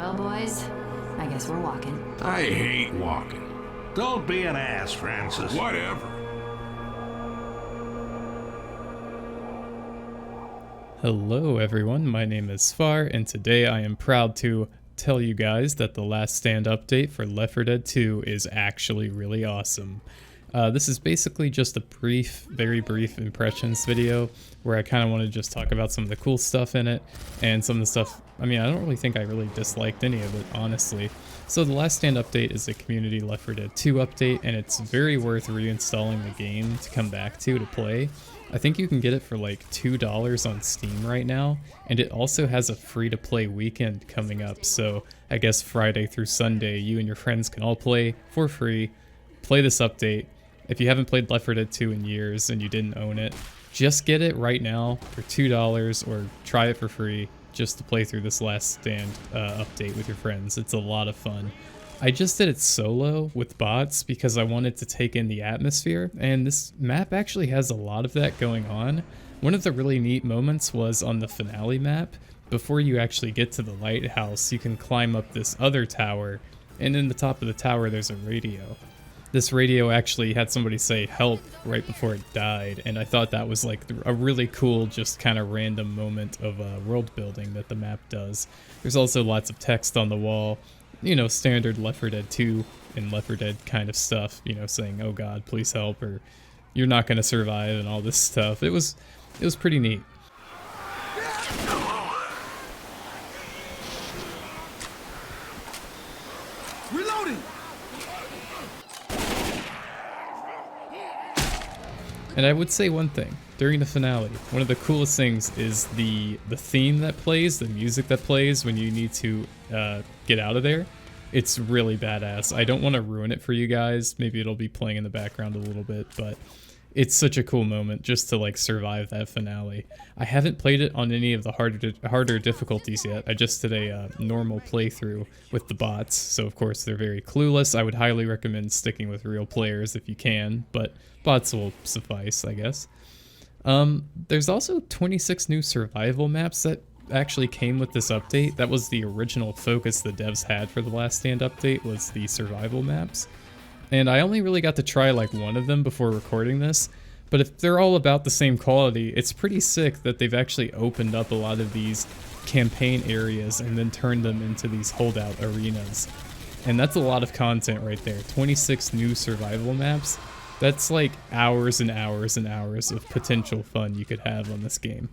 Well, boys, I guess we're walking. I hate walking. Don't be an ass, Francis. Whatever. Hello everyone, my name is Far, and today I am proud to tell you guys that the Last Stand update for Left 4 Dead 2 is actually really awesome. This is basically just a very brief impressions video where I kind of want to just talk about some of the cool stuff in it and some of the stuff, I don't really think I really disliked any of it, honestly. So the Last Stand update is a community Left 4 Dead 2 update, and it's very worth reinstalling the game to come back to play. I think you can get it for like $2 on Steam right now, and it also has a free-to-play weekend coming up, so I guess Friday through Sunday you and your friends can all play for free, play this update. If you haven't played Left 4 Dead 2 in years and you didn't own it, just get it right now for $2 or try it for free just to play through this Last Stand update with your friends. It's a lot of fun. I just did it solo with bots because I wanted to take in the atmosphere, and this map actually has a lot of that going on. One of the really neat moments was on the finale map. Before you actually get to the lighthouse, you can climb up this other tower, and in the top of the tower there's a radio. This radio actually had somebody say help right before it died, and I thought that was like a really cool, just kind of random moment of world building that the map does. There's also lots of text on the wall, you know, standard Left 4 Dead 2 and Left 4 Dead kind of stuff, you know, saying, oh god, please help, or you're not going to survive, and all this stuff. It was pretty neat. Reloading! And I would say one thing, during the finale, one of the coolest things is the theme that plays, the music that plays when you need to get out of there. It's really badass. I don't want to ruin it for you guys. Maybe it'll be playing in the background a little bit, but it's such a cool moment just to like survive that finale. I haven't played it on any of the harder difficulties yet. I just did a normal playthrough with the bots, so of course they're very clueless. I would highly recommend sticking with real players if you can, but bots will suffice, I guess. There's also 26 new survival maps that actually came with this update. That was the original focus the devs had for the Last Stand update, was the survival maps. And I only really got to try like one of them before recording this, but if they're all about the same quality, it's pretty sick that they've actually opened up a lot of these campaign areas and then turned them into these holdout arenas. And that's a lot of content right there. 26 new survival maps. That's like hours and hours and hours of potential fun you could have on this game.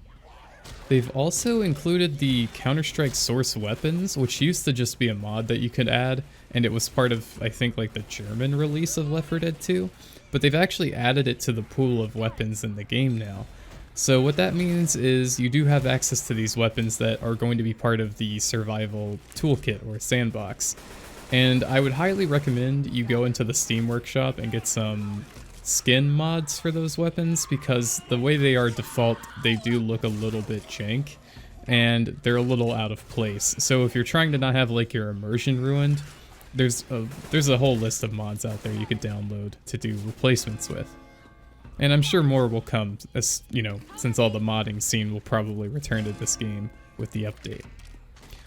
They've also included the Counter-Strike source weapons, which used to just be a mod that you could add, and it was part of, I think, like the German release of Left 4 Dead 2, but they've actually added it to the pool of weapons in the game now. So what that means is you do have access to these weapons that are going to be part of the survival toolkit or sandbox. And I would highly recommend you go into the Steam Workshop and get some skin mods for those weapons, because the way they are default, they do look a little bit jank and they're a little out of place. So if you're trying to not have like your immersion ruined, there's a whole list of mods out there you could download to do replacements with. And I'm sure more will come, as you know, since all the modding scene will probably return to this game with the update.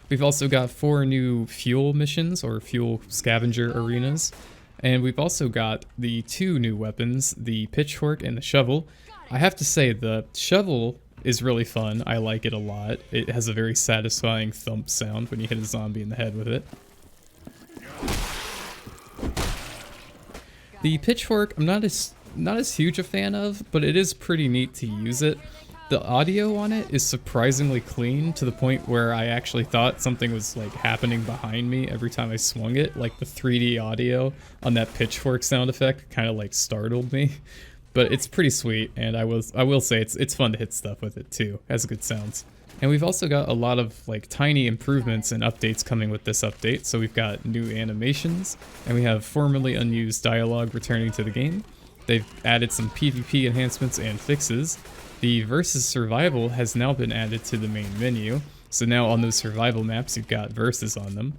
We've also got 4 new fuel missions, or fuel scavenger arenas. And we've also got the 2 new weapons, the pitchfork and the shovel. I have to say, the shovel is really fun. I like it a lot. It has a very satisfying thump sound when you hit a zombie in the head with it. The pitchfork, I'm not as huge a fan of, but it is pretty neat to use it. The audio on it is surprisingly clean, to the point where I actually thought something was like happening behind me every time I swung it. Like the 3D audio on that pitchfork sound effect kind of like startled me. But it's pretty sweet, and I will say it's fun to hit stuff with it too. It has good sounds. And we've also got a lot of like tiny improvements and updates coming with this update. So we've got new animations, and we have formerly unused dialogue returning to the game. They've added some PvP enhancements and fixes. The Versus Survival has now been added to the main menu, so now on those survival maps you've got Versus on them.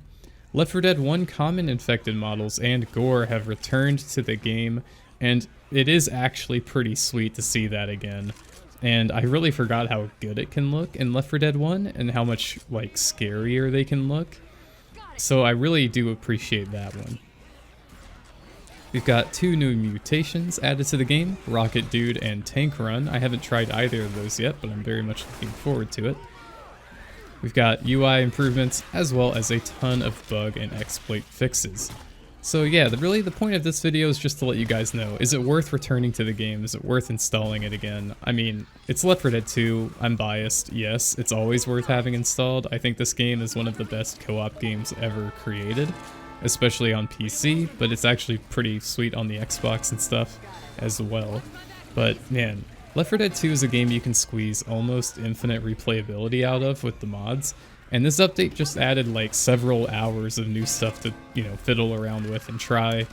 Left 4 Dead 1 common infected models and gore have returned to the game, and it is actually pretty sweet to see that again. And I really forgot how good it can look in Left 4 Dead 1 and how much like scarier they can look. So I really do appreciate that one. We've got 2 new mutations added to the game, Rocket Dude and Tank Run. I haven't tried either of those yet, but I'm very much looking forward to it. We've got UI improvements, as well as a ton of bug and exploit fixes. So yeah, really the point of this video is just to let you guys know, is it worth returning to the game? Is it worth installing it again? I mean, it's Left 4 Dead 2, I'm biased, yes, it's always worth having installed. I think this game is one of the best co-op games ever created, especially on PC, but it's actually pretty sweet on the Xbox and stuff as well. But man, Left 4 Dead 2 is a game you can squeeze almost infinite replayability out of with the mods. And this update just added like several hours of new stuff to, you know, fiddle around with and try.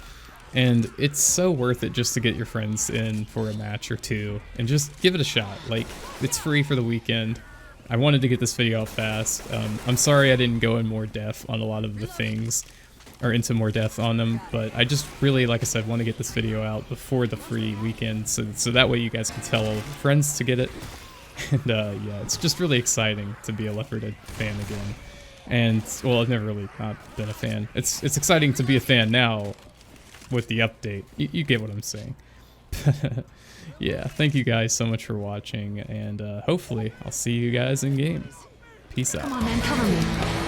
And it's so worth it just to get your friends in for a match or two and just give it a shot. Like, it's free for the weekend. I wanted to get this video out fast. I'm sorry I didn't go in more depth on a lot of the things, or into more depth on them, but I just really, like I said, want to get this video out before the free weekend so that way you guys can tell all your friends to get it. And yeah, it's just really exciting to be a Left 4 Dead fan again. And, well, I've never really not been a fan. It's exciting to be a fan now with the update. You get what I'm saying. Yeah, thank you guys so much for watching, and hopefully I'll see you guys in game. Peace out. Come on, man, cover me.